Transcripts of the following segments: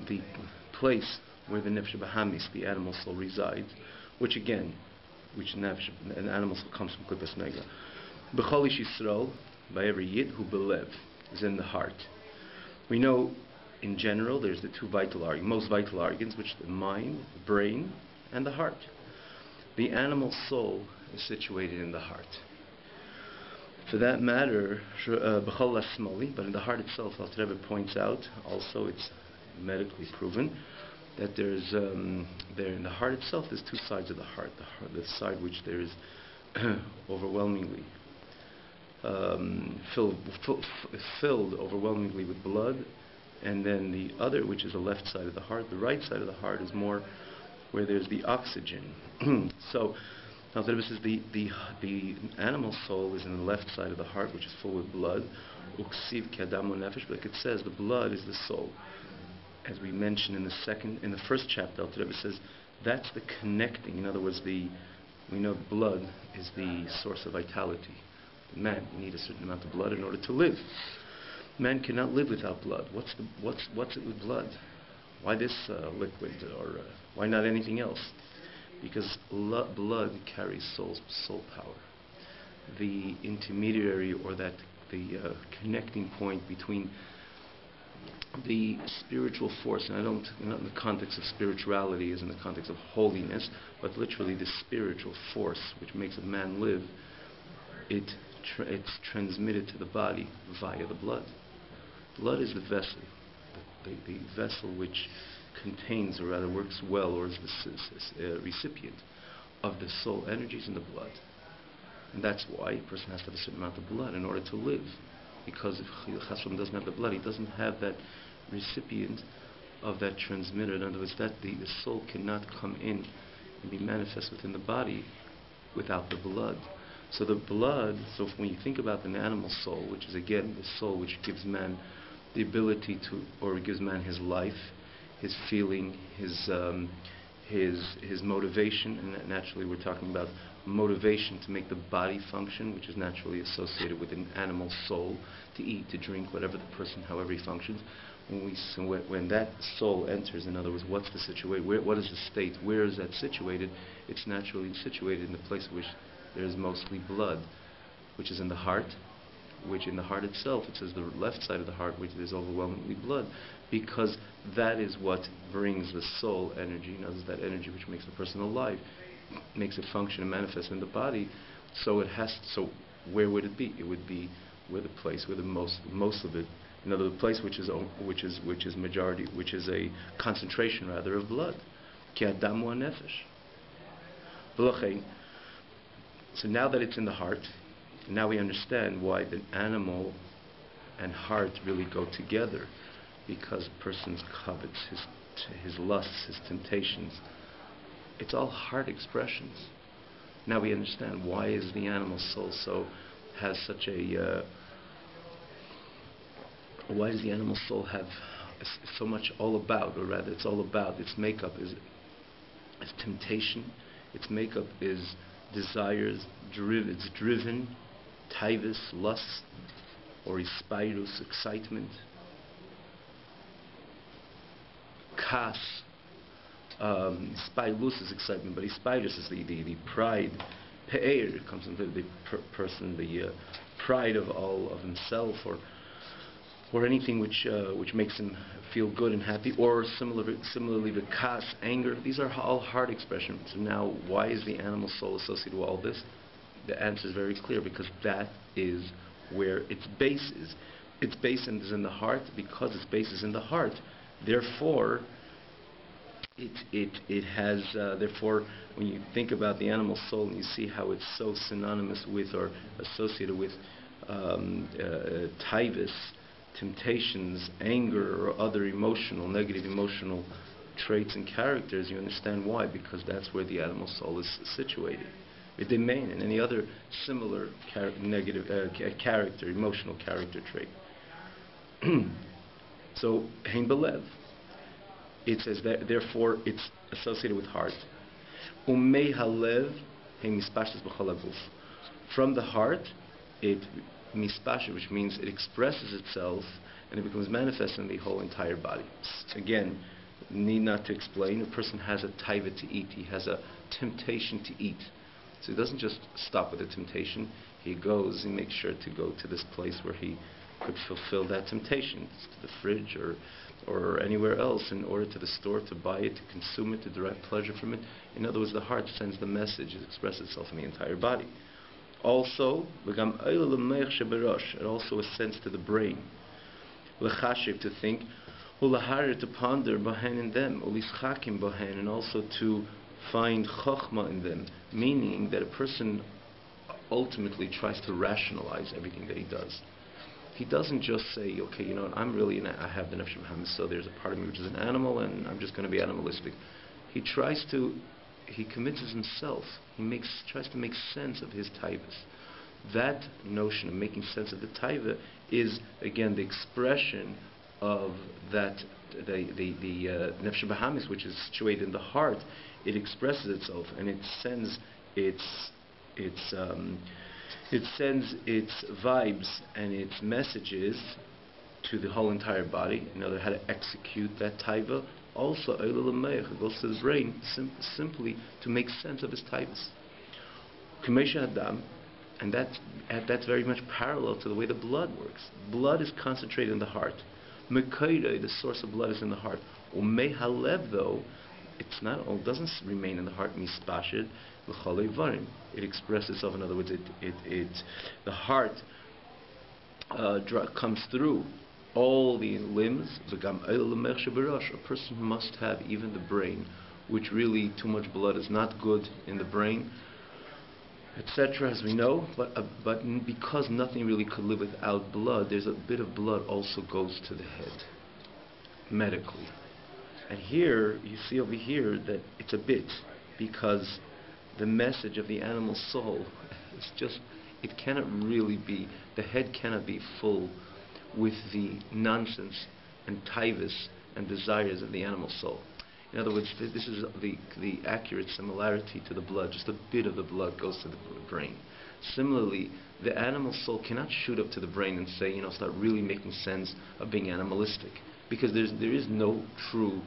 the place where the nefesh bahamis, the animal soul, resides, which again, which nefesh, an animal soul comes from klipas nega. B'chol ish Yisrael, by every yid who belev, is in the heart. We know, in general, there's the two vital organs, most vital organs, which are the mind, the brain, and the heart. The animal soul is situated in the heart. For that matter, b'chol asmali, but in the heart itself, Alter Rebbe points out, also it's medically proven, that there's there in the heart itself, there's two sides of the heart. The side which there is overwhelmingly filled overwhelmingly with blood, and then the other, which is the left side of the heart. The right side of the heart is more where there's the oxygen. So, now the Rebbe says the animal soul is in the left side of the heart, which is full with blood. Uksiv k'adam nefesh, like it says, the blood is the soul. As we mentioned in the first chapter, Alter Rebbe says that's the connecting. In other words, we know blood is the source of vitality. Man, you need a certain amount of blood in order to live. Man cannot live without blood. What's it with blood? Why this liquid, or why not anything else? Because blood carries soul power. The intermediary, or the connecting point between the spiritual force, and not in the context of spirituality as in the context of holiness, but literally the spiritual force which makes a man live, it's transmitted to the body via the blood. Blood is the vessel, the vessel which contains, or rather works well, or is the recipient of the soul energies in the blood. And that's why a person has to have a certain amount of blood in order to live. Because if Chasam doesn't have the blood, he doesn't have that recipient of that transmitter. In other words, that the soul cannot come in and be manifest within the body without the blood. So the blood, so when you think about an animal soul, which is again the soul which gives man the ability to, or gives man his life, his feeling, his motivation, and naturally we're talking about motivation to make the body function, which is naturally associated with an animal soul, to eat, to drink, whatever the person, however he functions. When that soul enters, in other words, what's the situation? What is the state? Where is that situated? It's naturally situated in the place which there is mostly blood, which is in the heart, which in the heart itself, it says the left side of the heart, which is overwhelmingly blood, because that is what brings the soul energy, in other words, that energy which makes the person alive, makes it function and manifest in the body. So where would it be? It would be where the place where the most of it, in other words, the place which is majority, which is a concentration rather of blood. Ki adam hu nefesh. So now that it's in the heart, now we understand why the animal and heart really go together, because a person's covets, his lusts, his temptations, it's all heart expressions. Now we understand why is the animal soul has such a why does the animal soul have so much all about, or rather it's all about, its makeup is temptation, its makeup is desires, it's driven, taivus, lust, or ispirus, excitement, kas, spilus is excitement, but ispirus is the pride, pe'er comes into the person, the pride of all of himself, or anything which makes him feel good and happy, or similarly the kas, anger. These are all heart expressions. So now, why is the animal soul associated with all this? The answer is very clear, because that is where its base is. Its base is in the heart. Because its base is in the heart, therefore, it has. Therefore, when you think about the animal soul and you see how it's so synonymous with or associated with taivus, temptations, anger, or other negative emotional traits and characters, you understand why. Because that's where the animal soul is situated. With the main and any other similar negative character, emotional character trait. So, hein belev. It says that therefore it's associated with heart. Umei halev hein mispashtes b'chol haguf. From the heart, it mispashes, which means it expresses itself and it becomes manifest in the whole entire body. Again, need not to explain, a person has a taiva to eat, he has a temptation to eat. So he doesn't just stop with the temptation, he goes, he makes sure to go to this place where he could fulfill that temptation, to the fridge or anywhere else, in order to the store, to buy it, to consume it, to derive pleasure from it. In other words, the heart sends the message, it expresses itself in the entire body. Also, it also ascends to the brain. To think, to ponder in them, and also to find chokhmah in them, meaning that a person ultimately tries to rationalize everything that he does. He doesn't just say, okay, you know what, I have the nefesh b'hamis, so there's a part of me which is an animal, and I'm just going to be animalistic. He convinces himself, tries to make sense of his taivas. That notion of making sense of the taiva is, again, the expression of that, the nefesh b'hamis, which is situated in the heart. It expresses itself, and it sends its vibes and its messages to the whole entire body. In other words, how to execute that taiva. Also, it goes to the brain simply to make sense of his taivas. And that's very much parallel to the way the blood works. Blood is concentrated in the heart. The source of blood is in the heart. Umehalev, though, it doesn't remain in the heart. Mispashid l'cholei varim. It expresses itself. In other words, the heart comes through all the limbs. A person must have even the brain, which really too much blood is not good in the brain, etc., as we know, but because nothing really could live without blood, there's a bit of blood also goes to the head, medically. And here, you see over here that it's a bit, because the message of the animal soul is just, it cannot really be, the head cannot be full with the nonsense and taivas and desires of the animal soul. In other words, this is the accurate similarity to the blood. Just a bit of the blood goes to the brain. Similarly, the animal soul cannot shoot up to the brain and say, start really making sense of being animalistic, because there is no true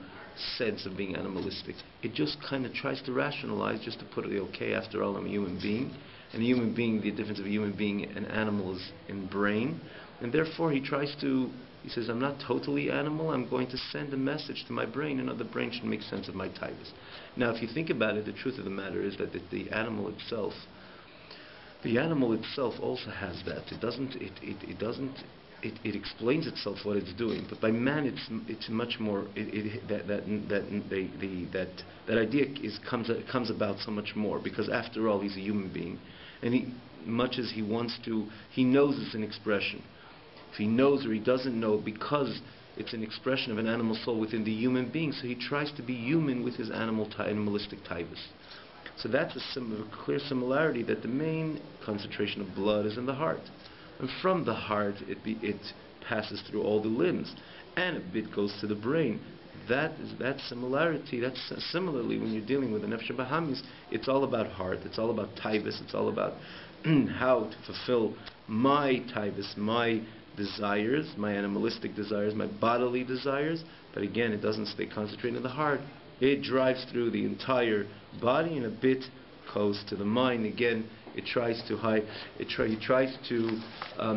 sense of being animalistic. It just kind of tries to rationalize, just to put it, okay, after all, I'm a human being, and a human being, the difference of a human being and animal is in brain, and therefore he says, I'm not totally animal, I'm going to send a message to my brain, and the brain should make sense of my taivas. Now, if you think about it, the truth of the matter is that the animal itself also has that. It explains itself what it's doing, but by man it's much more. That idea comes about so much more, because after all, he's a human being, and much as he wants to, he knows it's an expression. If he knows or he doesn't know, because it's an expression of an animal soul within the human being, so he tries to be human with his animalistic taivas. So that's a clear similarity, that the main concentration of blood is in the heart. And from the heart, it passes through all the limbs, and a bit goes to the brain. That similarity, similarly, when you're dealing with the nefesh b'hamis, it's all about heart, it's all about taivas, it's all about how to fulfill my taivas, my desires, my animalistic desires, my bodily desires. But again, it doesn't stay concentrated in the heart. It drives through the entire body, and a bit goes to the mind. Again, he tries to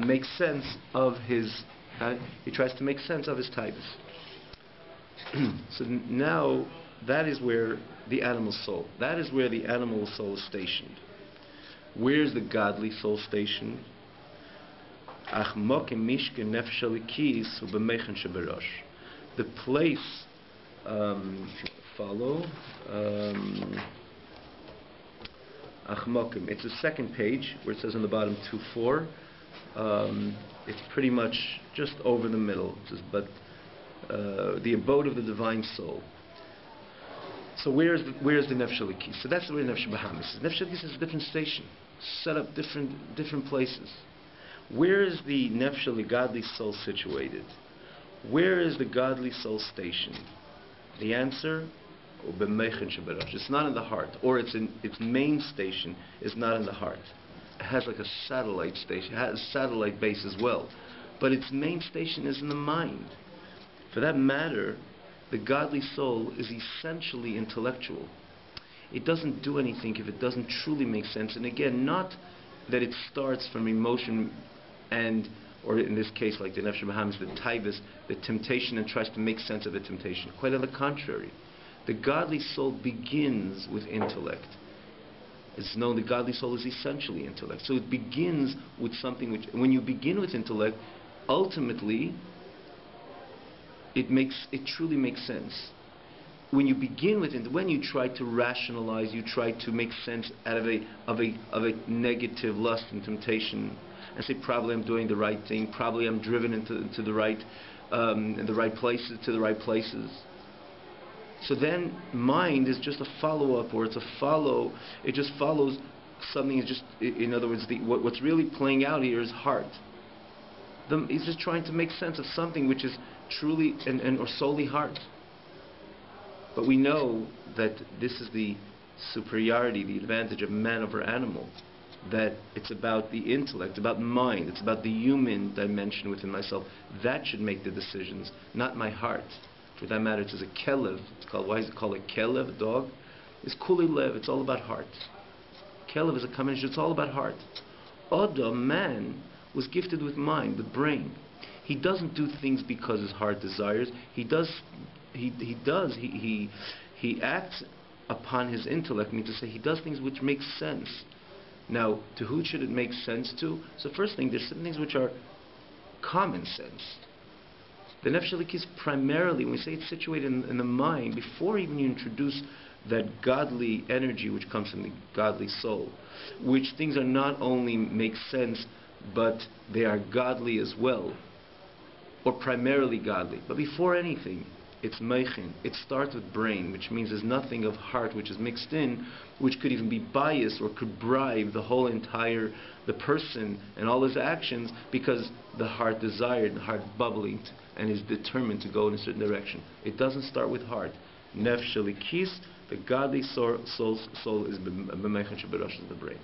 make sense of his. He tries to make sense of his taivas. So now, that is where the animal soul. That is where the animal soul is stationed. Where is the godly soul stationed? The place, follow, Achmokim. It's the second page where it says on the bottom 2:4. It's pretty much just over the middle. It says, but the abode of the divine soul. So where is the Nefesh Elikis? So that's where Nefesh B'hamis is. Nefesh Elikis is a different station, set up different places. Where is the Nefesh Elikis, godly soul, situated? Where is the godly soul stationed? The answer, it's not in the heart, or its main station is not in the heart. It has like a satellite station, it has a satellite base as well, but its main station is in the mind. For that matter, the godly soul is essentially intellectual. It doesn't do anything if it doesn't truly make sense. And again, not that it starts from emotion and, or in this case, like the Nefesh Bahamis, the taivas, the temptation, and tries to make sense of the temptation. Quite on the contrary. The godly soul begins with intellect. It's known the godly soul is essentially intellect. So it begins with something which, when you begin with intellect, ultimately, it truly makes sense. When you begin with it, when you try to rationalize, you try to make sense out of a negative lust and temptation, and say probably I'm doing the right thing, probably I'm driven into the right places, to the right places. So then mind is just a follow-up, or it just follows something. It's just, in other words, what's really playing out here is heart. He's just trying to make sense of something which is truly or solely heart. But we know that this is the superiority, the advantage of man over animal, that it's about the intellect, about mind, it's about the human dimension within myself. That should make the decisions, not my heart. For that matter, it's as a kelev. It's called, why is it called a kelev, a dog? It's kuli lev, it's all about heart. Kelev is a combination, it's all about heart. Adam, man, was gifted with mind, with brain. He doesn't do things because his heart desires. He acts upon his intellect, meaning to say he does things which make sense. Now, to who should it make sense to? So first thing, there's some things which are common sense. The Nefesh Elokis primarily, when we say it's situated in the mind, before even you introduce that godly energy which comes from the godly soul, which things are not only make sense, but they are godly as well, or primarily godly. But before anything, it's meichin. It starts with brain, which means there's nothing of heart which is mixed in, which could even be biased or could bribe the whole entire, the person and all his actions, because the heart desired, the heart bubbling and is determined to go in a certain direction. It doesn't start with heart. Nefesh Elokis, the godly soul is b'meichin sheberosh, the brain.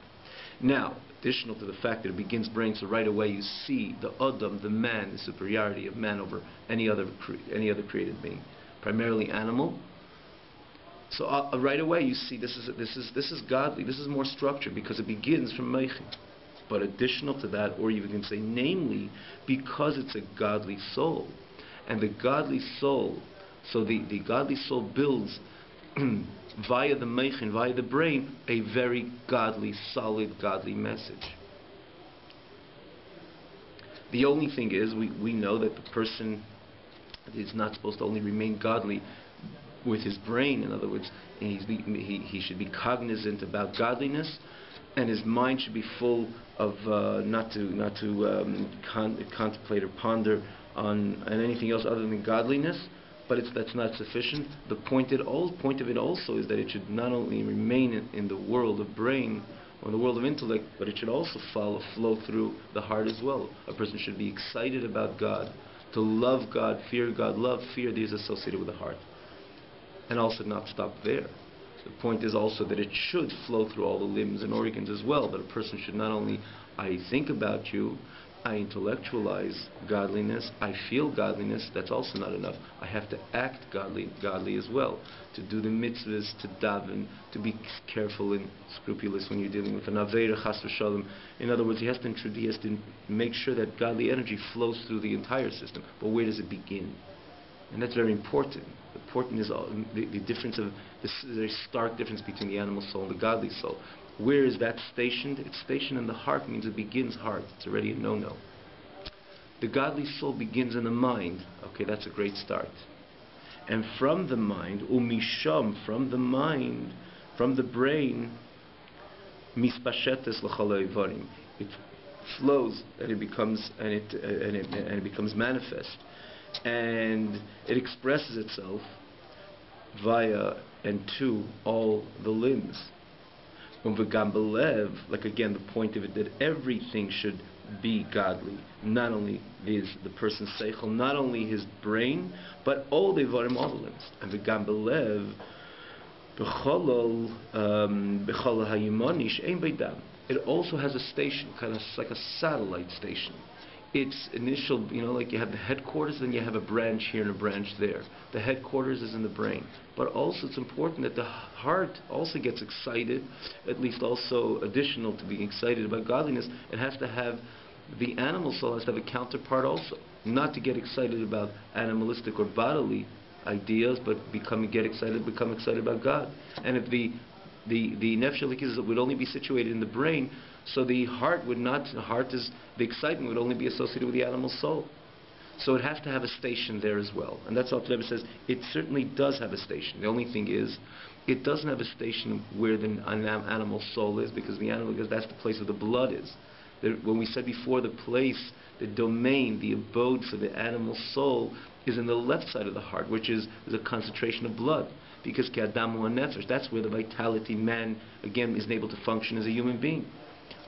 Now, additional to the fact that it begins brain, so right away you see the Adam, the man, the superiority of man over any other created being, primarily animal. So right away you see this is godly. This is more structured because it begins from meichin. But additional to that, or you can say, namely, because it's a godly soul, and the godly soul, so the godly soul builds via the meichin, via the brain, a very godly, solid, godly message. The only thing is, we know that the person is not supposed to only remain godly with his brain. In other words, he should be cognizant about godliness, and his mind should be full of not to contemplate or ponder on anything else other than godliness. But that's not sufficient. The point of it also is that it should not only remain in the world of brain or the world of intellect, but it should also flow through the heart as well. A person should be excited about God, to love God, fear God. Love, fear, these are associated with the heart. And also not stop there. The point is also that it should flow through all the limbs and organs as well. That a person should not only, I think about you, I intellectualize godliness, I feel godliness, that's also not enough. I have to act godly as well. To do the mitzvahs, to daven, to be careful and scrupulous when you're dealing with an aveira, chas v'shalom. In other words, he has to make sure that godly energy flows through the entire system. But where does it begin? And that's very important. The important is the difference of this very stark difference between the animal soul and the godly soul. Where is that stationed? It's stationed in the heart, means it begins heart. It's already a no-no. The godly soul begins in the mind. Okay, that's a great start. And from the mind, umisham, from the mind, from the brain, mispashetes l'chol ha'evarim. It flows and it becomes manifest, and it expresses itself via and to all the limbs. Like again, the point of it, that everything should be godly. Not only is the person's seichel, not only his brain, but all the varim, all the limbs. And v'gam belev, b'cholol hayimoni she'ein beidam. It also has a station, kind of like a satellite station, its initial, like you have the headquarters, then you have a branch here and a branch there. The headquarters is in the brain. But also it's important that the heart also gets excited, at least also additional to being excited about godliness. It has to have, the animal soul has to have a counterpart also. Not to get excited about animalistic or bodily ideas, but become excited about God. And if the nefesh elikis would only be situated in the brain, so the heart the excitement would only be associated with the animal soul. So it has to have a station there as well. And that's what the Rebbe says, it certainly does have a station. The only thing is, it doesn't have a station where the animal soul is, because that's the place where the blood is. When we said before, the place, the domain, the abode for the animal soul is in the left side of the heart, which is a concentration of blood. Because Ke'adamu HaNefesh, that's where the vitality, man, again, is able to function as a human being.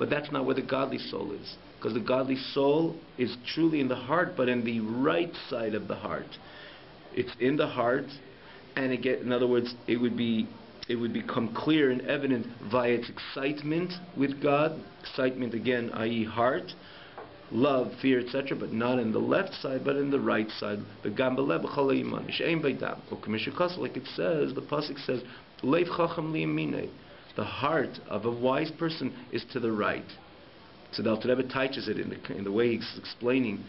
But that's not where the godly soul is. Because the godly soul is truly in the heart, but in the right side of the heart. It's in the heart, and in other words, it would become clear and evident via its excitement with God. Excitement, again, i.e. heart, love, fear, etc., but not in the left side, but in the right side. Like it says, the pasuk says, Leiv chacham liyamine. The heart of a wise person is to the right. So the Alter Rebbe teaches it in the way he's explaining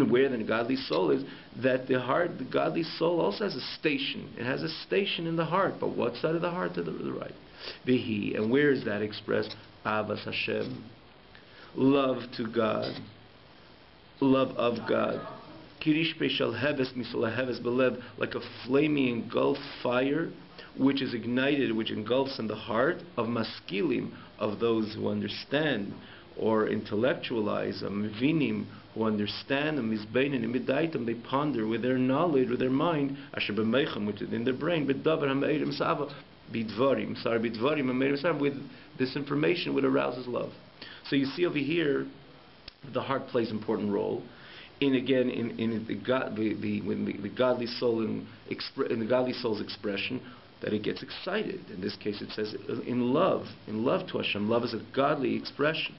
where the godly soul is, that the godly soul also has a station. It has a station in the heart, but what side of the heart? To the right. Vihi, and where is that expressed? Avas Hashem. Love to God. Love of God. Kirish peshal heves misal heves belev, like a flaming engulfed fire, which is ignited, which engulfs in the heart of maskilim, of those who understand or intellectualize, mivinim, who understand, mizbeinin, imidaitim, they ponder with their knowledge, with their mind, asher b'meichem, which is in their brain, b'davar ha'meirim sava, b'dvarim, with this information, which arouses love. So you see over here, the heart plays an important role in the godly soul in the godly soul's expression, that it gets excited. In this case, it says in love to Hashem. Love is a godly expression.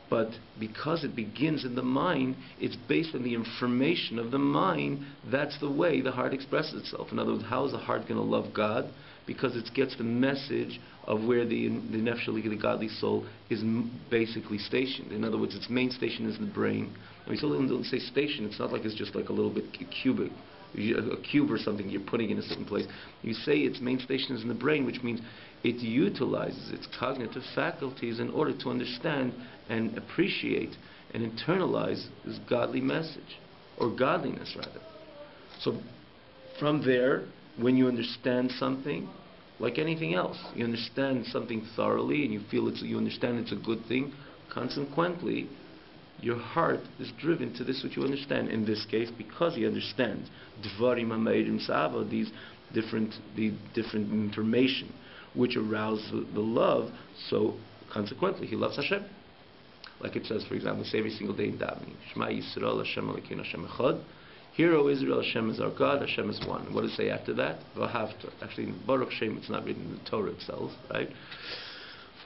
But because it begins in the mind, it's based on the information of the mind. That's the way the heart expresses itself. In other words, how is the heart going to love God? Because it gets the message of where the nefesh elikis, the godly soul, is basically stationed. In other words, its main station is in the brain. And we still don't say station. It's not like it's just like a little bit cubic. A cube or something you're putting in a certain place. You say its main station is in the brain, which means it utilizes its cognitive faculties in order to understand and appreciate and internalize this godly message, or godliness rather. So from there, when you understand something, like anything else, you understand something thoroughly and you understand it's a good thing, consequently your heart is driven to this which you understand. In this case, because he understands Dvarim HaMeirim Sava, the different information which arouse the love, so consequently he loves Hashem. Like it says, for example, we say every single day in davening, Shema Yisrael Hashem Elokeinu Hashem Echad. Hear, O Israel, Hashem is our God, Hashem is one. And what does it say after that? V'ahavta. Actually, in Baruch Shem, it's not written in the Torah itself, right?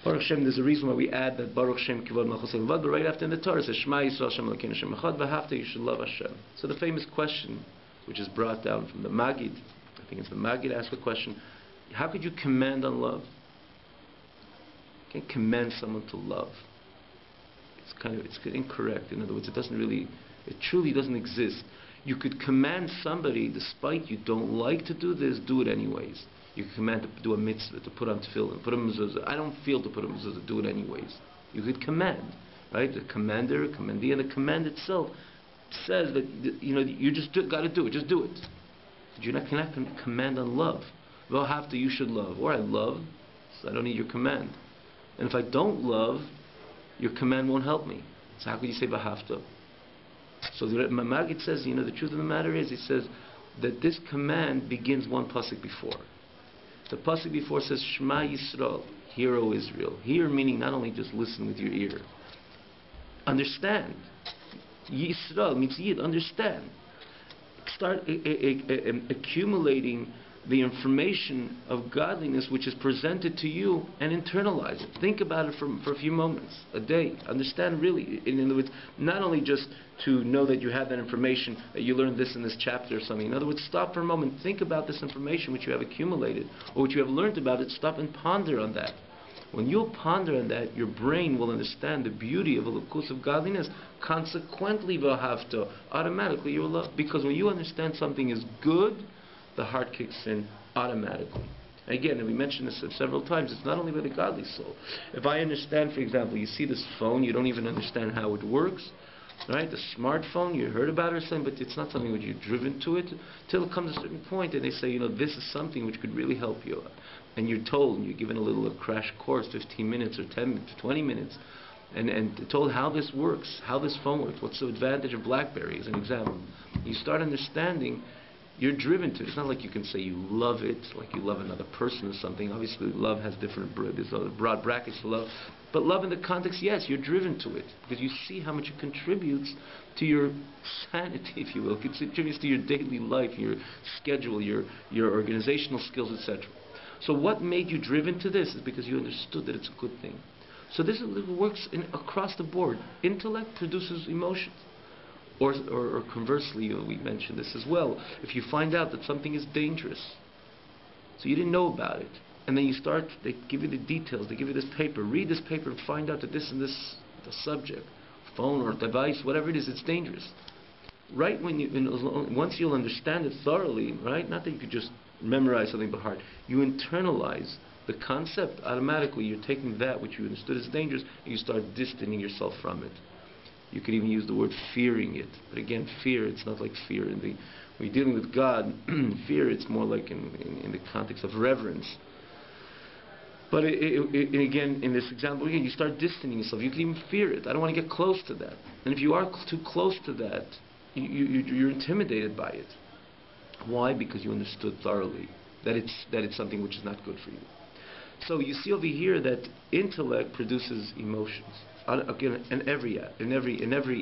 Baruch Shem, there's a reason why we add that Baruch Shem Kivod Malchus Levad, but right after in the Torah it says Shema Yisrael Hashem Elokeinu Hashem Echad, V'ahavta, you should love Hashem. So the famous question, which is brought down from the Maggid, I think it's the Maggid, asked the question, how could you command on love? You can't command someone to love. It's incorrect. In other words, it truly doesn't exist. You could command somebody, despite you don't like to do this, do it anyways. You can command to do a mitzvah, to put on tefillin, put on mezuzah. I don't feel to put on mezuzah, do it anyways. You could command, right? The commander, commandee, and the command itself says that you just got to do it. Just do it. But you cannot command on love. Well, after you should love, or I love, so I don't need your command. And if I don't love, your command won't help me. So how could you say v'ahavta? So the Maggid says, the truth of the matter is, he says that this command begins one pasuk before. The pasuk before says, Shema Yisrael, hear, O Israel. Hear meaning not only just listen with your ear. Understand. Yisrael means Yid, understand. Start accumulating the information of godliness which is presented to you and internalize it. Think about it for a few moments, a day. Understand really, in other words, not only just to know that you have that information, that you learned this in this chapter or something. In other words, stop for a moment, think about this information which you have accumulated or which you have learned about it, stop and ponder on that. When you'll ponder on that, your brain will understand the beauty of a lukus of godliness. Consequently, v'ahavto, automatically you will love. Because when you understand something is good, the heart kicks in automatically. Again, and we mentioned this several times, it's not only with the godly soul. If I understand, for example, you see this phone, you don't even understand how it works, right? The smartphone, you heard about it or something, but it's not something which you're driven to it, till it comes to a certain point and they say, this is something which could really help you. And you're told, and you're given a crash course, 15 minutes or 10 minutes, 20 minutes, and told how this works, how this phone works, what's the advantage of BlackBerry as an example. You start understanding, you're driven to it. It's not like you can say you love it, like you love another person or something. Obviously, love has there's other broad brackets for love. But love in the context, yes, you're driven to it. Because you see how much it contributes to your sanity, if you will. It contributes to your daily life, your schedule, your organizational skills, etc. So what made you driven to this is because you understood that it's a good thing. So this works across the board. Intellect produces emotions. Or conversely, we mentioned this as well. If you find out that something is dangerous, so you didn't know about it, and then they give you the details, they give you this paper, read this paper and find out that this and this, the subject, phone or device, whatever it is, it's dangerous. Right once you'll understand it thoroughly, right? Not that you could just memorize something by heart, you internalize the concept automatically. You're taking that which you understood as dangerous and you start distancing yourself from it. You could even use the word fearing it. But again, fear, it's not like fear when you're dealing with God, fear, it's more like in the context of reverence. But again, in this example, again, you start distancing yourself. You can even fear it. I don't want to get close to that. And if you are too close to that, you're intimidated by it. Why? Because you understood thoroughly that it's something which is not good for you. So you see over here that intellect produces emotions. Again,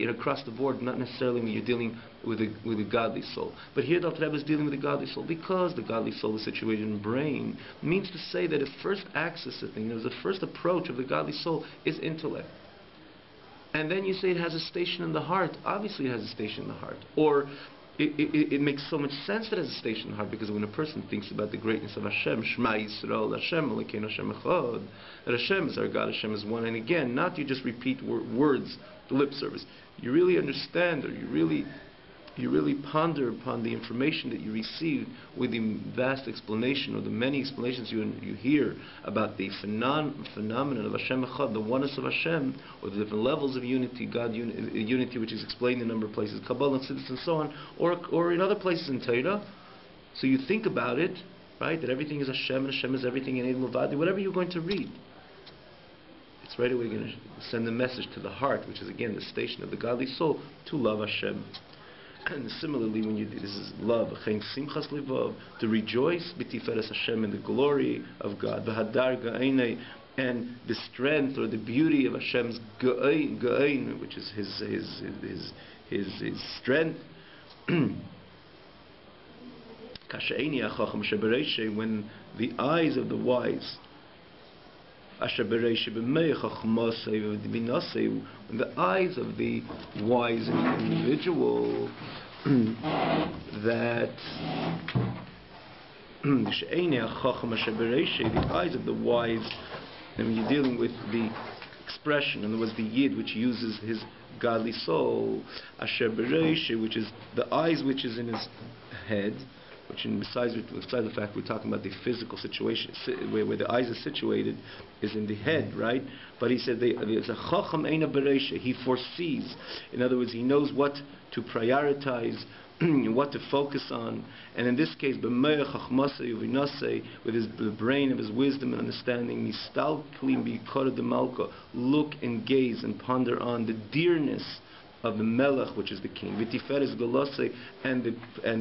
across the board, not necessarily when you're dealing with a godly soul. But here the Alter Rebbe is dealing with a godly soul because the godly soul is situated in the brain. Means to say that the first access to things, the first approach of the godly soul is intellect. And then you say it has a station in the heart. Obviously it has a station in the heart. Or it makes so much sense that it has a station in the heart, because when a person thinks about the greatness of Hashem, Shema Yisrael, Hashem, Elokeinu Hashem Echad, that Hashem is our God, Hashem is one, and again, not you just repeat words, lip service. You really understand, or you really ponder upon the information that you received with the vast explanation, or the many explanations you hear about the phenomenon of Hashem Echad, the oneness of Hashem, or the different levels of unity, God unity, which is explained in a number of places, Kabbalah and Siddur and so on, or in other places in Torah. So you think about it, right, that everything is Hashem, and Hashem is everything in Ein Levadi, whatever you're going to read. It's right away going to send a message to the heart, which is again the station of the godly soul, to love Hashem. And similarly, when this is love, to rejoice b'tiferes Hashem in the glory of God, v'hadar ga'enei, and the strength or the beauty of Hashem's ga'en, which is his strength. When the eyes of the wise, when the eyes of the wise individual, that the eyes of the wise, and when you're dealing with the expression, in other words, the Yid which uses his godly soul, which is the eyes which is in his head, which besides the fact we're talking about the physical situation, where the eyes are situated, is in the head, right? But he said there's a chacham eina bereisha. He foresees. In other words, he knows what to prioritize, what to focus on. And in this case, with the brain of his wisdom and understanding, look and gaze and ponder on the dearness of the Melech, which is the King, v'tiferes golose, and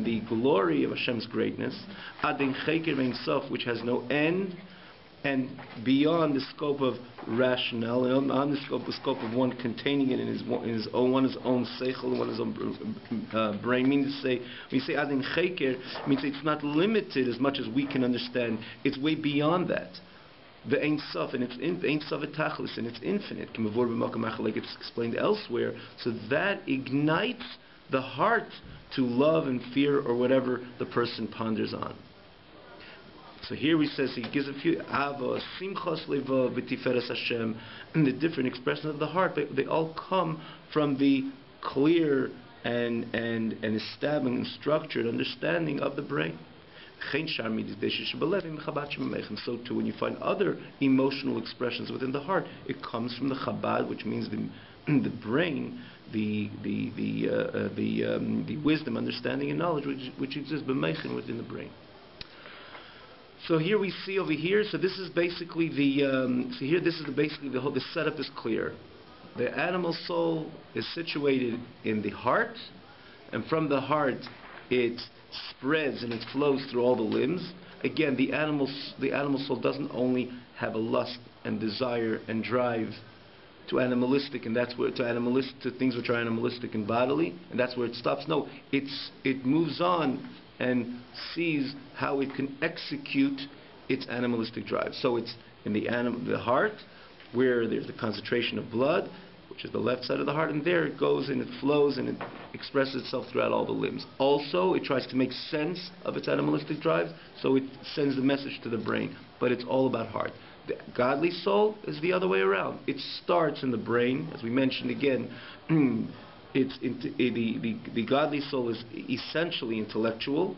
the glory of Hashem's greatness, adin cheker vein sof, which has no end, and beyond the scope of rationale, and on the scope of one containing it in his own seichel, in one's own brain. Meaning to say, when you say adin cheker, means it's not limited as much as we can understand. It's way beyond that. The Ein Sof, and it's Ein Sof Etachlis, and it's infinite. Like it's explained elsewhere. So that ignites the heart to love and fear or whatever the person ponders on. So here he gives a few Ava, Simchas Leva, V'Tiferes Hashem, and the different expressions of the heart. They all come from the clear and established and structured understanding of the brain. And so too, when you find other emotional expressions within the heart, it comes from the Chabad, which means the brain, the wisdom, understanding, and knowledge which exists b'meichen within the brain. So here we see over here. So this is basically the whole. The setup is clear. The animal soul is situated in the heart, and from the heart it spreads and it flows through all the limbs. Again, the animal soul doesn't only have a lust and desire and drive to animalistic, and that's where to things which are animalistic and bodily, and that's where it stops. No, it moves on and sees how it can execute its animalistic drive. So it's in the heart, where there's the concentration of blood, which is the left side of the heart, and there it goes and it flows and it expresses itself throughout all the limbs. Also, it tries to make sense of its animalistic drives, so it sends the message to the brain. But it's all about heart. The godly soul is the other way around. It starts in the brain, as we mentioned again. The godly soul is essentially intellectual,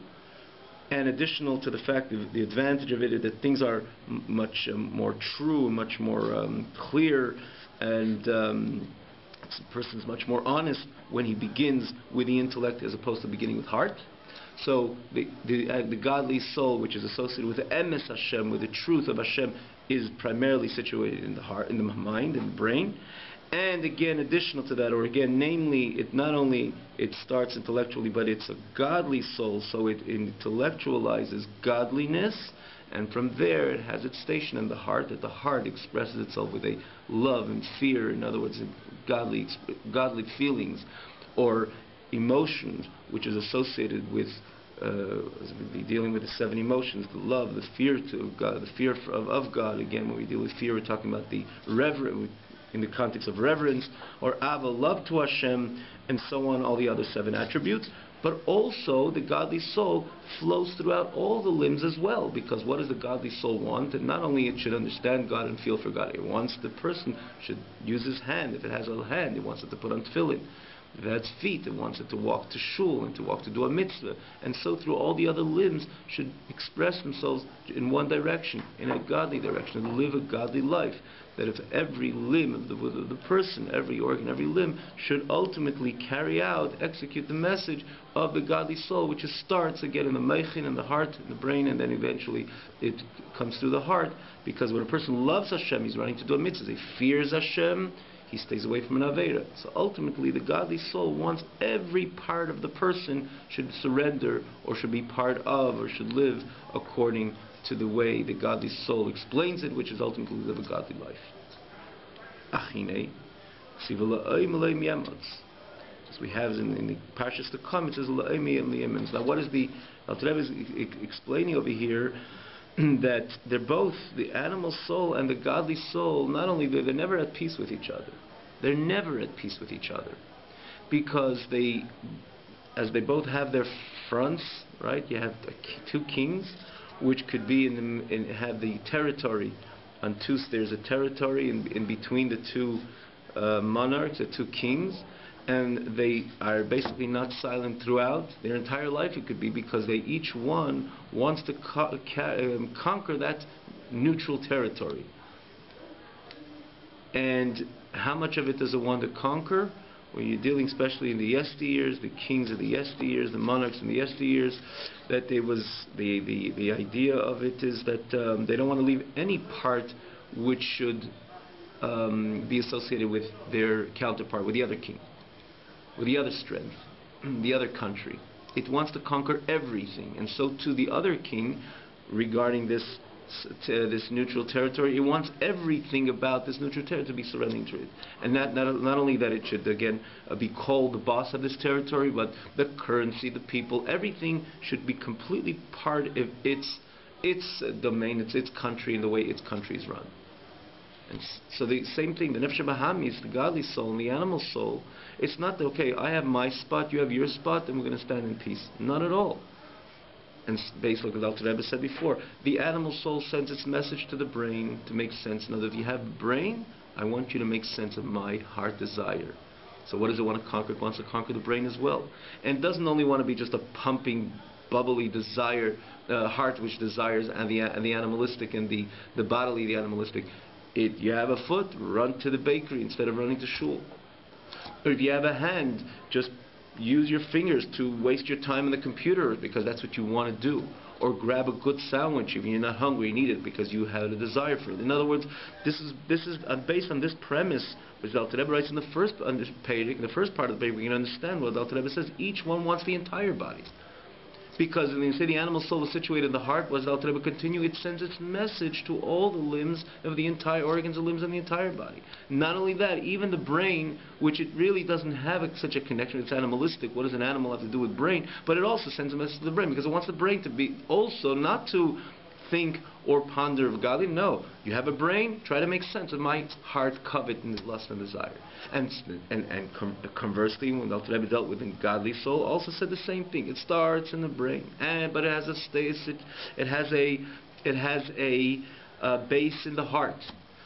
and additional to the fact that the advantage of it is that things are much more true, much more clear, and the person's much more honest when he begins with the intellect as opposed to beginning with heart. So the godly soul, which is associated with the emes Hashem, with the truth of Hashem, is primarily situated in the heart, in the mind, in the brain. And again, additional to that, or again, namely, it not only it starts intellectually, but it's a godly soul, so it intellectualizes godliness, and from there it has its station in the heart, that the heart expresses itself with a love and fear, in other words, godly feelings, or emotions, which is associated with, as we be dealing with the 7 emotions, the love, the fear to God, the fear of God. Again, when we deal with fear, we're talking about the reverence, in the context of reverence, or ava, love to Hashem, and so on, all the other 7 attributes. But also, the godly soul flows throughout all the limbs as well, because what does the godly soul want? And not only it should understand God and feel for God, it wants the person should use his hand. If it has a hand, it wants it to put on tefillin. If it has feet, it wants it to walk to shul and to walk to do a mitzvah. And so through all the other limbs should express themselves in one direction, in a godly direction, and live a godly life. That if every limb of the person, every organ, every limb, should ultimately carry out, execute the message of the godly soul, which starts again in the meichin, in the heart, in the brain, and then eventually it comes through the heart. Because when a person loves Hashem, he's running to do a mitzvah. He fears Hashem, he stays away from an Aveira. So ultimately, the godly soul wants every part of the person should surrender, or should be part of, or should live according to the way the godly soul explains it, which is ultimately live a godly life. Achine, as we have in the Parshas to come, it says now what is the Alter Rebbe is explaining over here that they're both, the animal soul and the godly soul, not only they're never at peace with each other. They're never at peace with each other, because as they both have their fronts, right? You have 2 kings, which could be have the territory on 2. There's a territory in between the 2 monarchs, the 2 kings, and they are basically not silent throughout their entire life. It could be because they each one wants to conquer that neutral territory. And how much of it does it want to conquer? When you're dealing, especially in the yesteryears, the kings of the yesteryears, the monarchs in the yesteryears, that there was the idea of it is that they don't want to leave any part which should be associated with their counterpart, with the other king, with the other strength, the other country. It wants to conquer everything, and so to the other king, regarding this this neutral territory. It wants everything about this neutral territory to be surrendering to it. And not only that it should, again, be called the boss of this territory, but the currency, the people, everything should be completely part of its domain, its country, and the way its country is run. And so the same thing, the Nefesh Bahamis, the godly soul and the animal soul, it's not that, okay, I have my spot, you have your spot, and we're going to stand in peace. Not at all. And based on what the Alter Rebbe said before, the animal soul sends its message to the brain to make sense. Now, if you have a brain, I want you to make sense of my heart desire. So what does it want to conquer? It wants to conquer the brain as well. And it doesn't only want to be just a pumping, bubbly desire, heart which desires, and the animalistic and the bodily, the animalistic. You have a foot, run to the bakery instead of running to shul. Or if you have a hand, just use your fingers to waste your time on the computer because that's what you want to do. Or grab a good sandwich if you're not hungry and eat it because you have a desire for it. In other words, this is based on this premise, which the Alter Rebbe writes in the first page, in the first part of the page. We can understand what the Alter Rebbe says. Each one wants the entire body. Because when you say the animal soul is situated in the heart, what does the Alter Rebbe continue? It sends its message to all the limbs of the entire organs and limbs of the entire body. Not only that, even the brain, which it really doesn't have such a connection, it's animalistic. What does an animal have to do with brain? But it also sends a message to the brain because it wants the brain to be also not to think or ponder of godly. No, you have a brain, try to make sense of my heart, covet, and lust and desire. And conversely, when the Alter Rebbe dealt with the godly soul, also said the same thing. It starts in the brain, but it has a stasis. It has a base in the heart.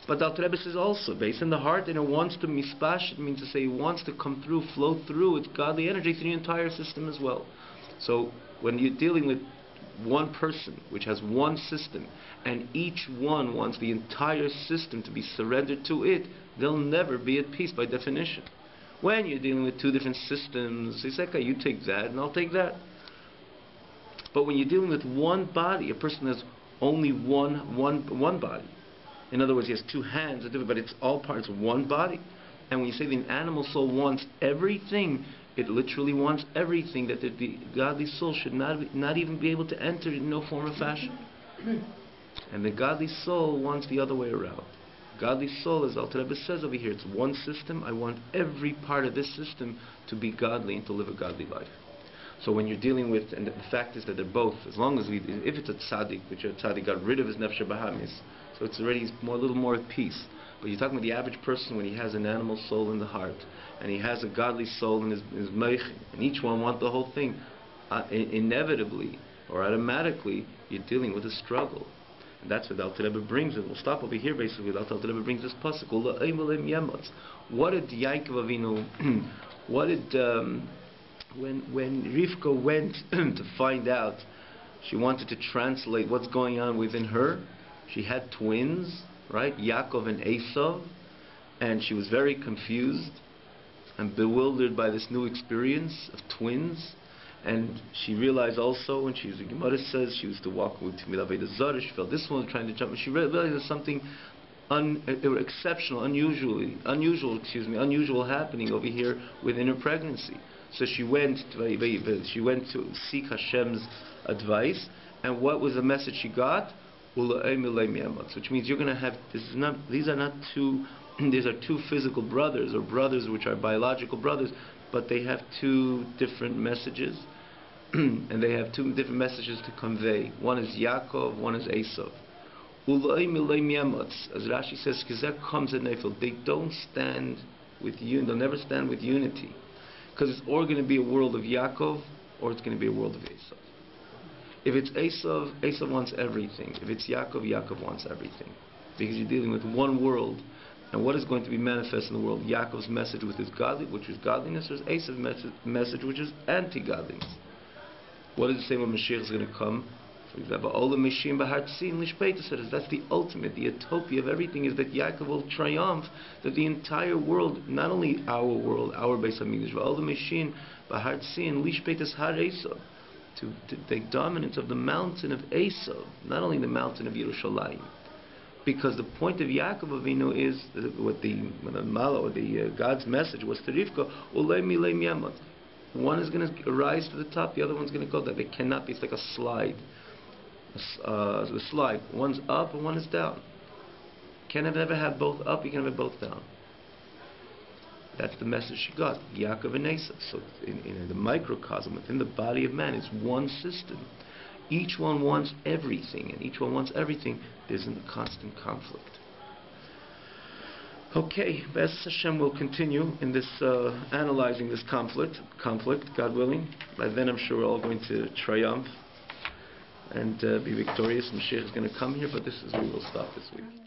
But the Alter Rebbe says also base in the heart, and it wants to mispash. It means to say it wants to come through, flow through its godly energy through the entire system as well. So when you're dealing with one person which has one system and each one wants the entire system to be surrendered to it, they'll never be at peace by definition. When you're dealing with two different systems, it's like, okay, you take that and I'll take that. But when you're dealing with one body, a person has only one body. In other words, he has two hands, but it's all parts of one body. And when you say the animal soul wants everything, it literally wants everything that the godly soul should not even be able to enter in no form or fashion. And the godly soul wants the other way around. Godly soul, as Alter Rebbe says over here, it's one system. I want every part of this system to be godly and to live a godly life. So when you're dealing with, and the fact is that they're both, as long as if it's a tzaddik, which a tzaddik got rid of his nefesh bahamis, so it's already a little more at peace. But you're talking about the average person when he has an animal soul in the heart, and he has a godly soul in his meichin, and each one wants the whole thing. Inevitably, or automatically, you're dealing with a struggle. And that's what the Alter Rebbe brings it. We'll stop over here basically. The Alter Rebbe brings this pasuk. What did Yaakov Avinu, when Rivka went to find out, she wanted to translate what's going on within her. She had twins, right? Yaakov and Esav, and she was very confused and bewildered by this new experience of twins. And she realized also, when she was, the Gemara says, she used to walk with Milaveda Zara, she felt this one was trying to jump, and she realized there's something exceptional, unusual happening over here within her pregnancy. So she went to seek Hashem's advice, and what was the message she got? Which means you're going to have, these are two physical brothers, or brothers which are biological brothers, but they have two different messages, and they have two different messages to convey. One is Yaakov, one is Esav. As Rashi says, they don't stand with unity, they'll never stand with unity, because it's or going to be a world of Yaakov, or it's going to be a world of Esav. If it's Esav, Esav wants everything. If it's Yaakov, Yaakov wants everything. Because you're dealing with one world. And what is going to be manifest in the world? Yaakov's message with his godly, which is godliness, or Esav's message, which is anti-godliness? What does it say when Mashiach is going to come? For example, Olam Meshim B'Hartzin Lishpeita says that's the ultimate, the utopia of everything is that Yaakov will triumph, that the entire world, not only our world, our Beis HaMikdash, but Olam Meshim B'Hartzin Lishpeitas Har Esav, to take dominance of the mountain of Esav, not only the mountain of Yerushalayim. Because the point of Yaakov Avinu is what the God's message was to Rivka, Ulei Milei Miyamot. One is going to rise to the top, the other one's going to go there. They cannot be. It's like a slide. the slide. One's up and one is down. Can't ever have both up, you can have both down. That's the message she got, Yaakov and Esav. So in the microcosm, within the body of man, it's one system. Each one wants everything, and each one wants everything. There's a constant conflict. Okay, B'ez Hashem will continue in this, analyzing this conflict, God willing. By then I'm sure we're all going to triumph and be victorious. Mashiach is going to come here, but we will stop this week.